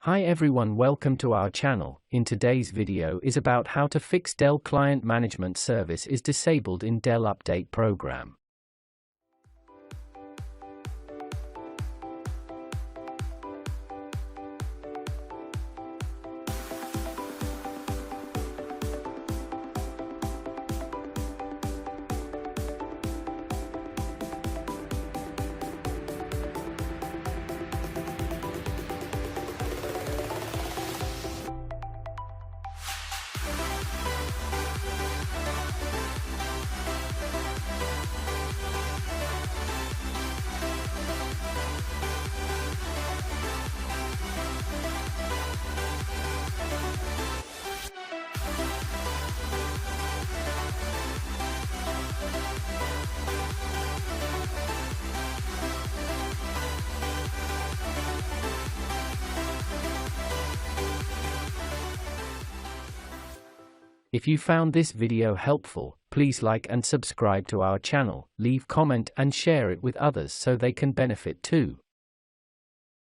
Hi everyone, welcome to our channel. In today's video is about how to fix Dell Client Management Service is disabled in Dell Update program. If you found this video helpful, please like and subscribe to our channel, leave comment and share it with others so they can benefit too.